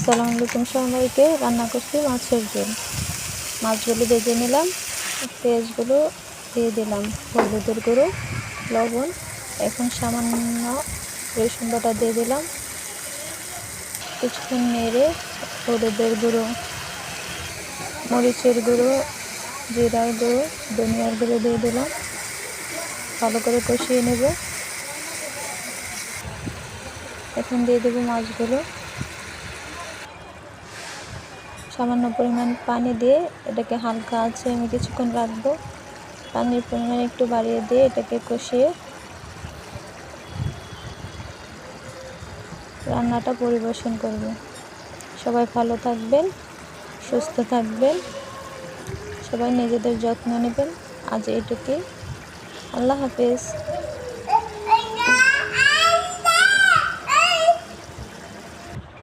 আসসালামু আলাইকুম সবাইকে। রান্না করছি মাছের ঝোল। মাছগুলো ভেজে নিলাম, পেঁয়াজগুলো দিয়ে দিলাম, হলুদের গুঁড়ো, লবণ, এখন সামান্য রসুন বাটা দিয়ে দিলাম। কিছুক্ষণ নেড়ে হলুদের গুঁড়ো, মরিচের গুঁড়ো, জিরার গুঁড়ো, ধনিয়ার গুঁড়ো দিয়ে দিলাম। ভালো করে কষিয়ে নেব। এখন দিয়ে দেবো মাছগুলো। সামান্য পরিমাণ পানি দিয়ে এটাকে হালকা আছে আমি কিছুক্ষণ রাখবো। পানির পরিমাণ একটু বাড়িয়ে দিয়ে এটাকে কষিয়ে রান্নাটা পরিবেশন করব। সবাই ভালো থাকবেন, সুস্থ থাকবেন, সবাই নিজেদের যত্ন নেবেন। আজ এটুকুই। আল্লাহ হাফেজ।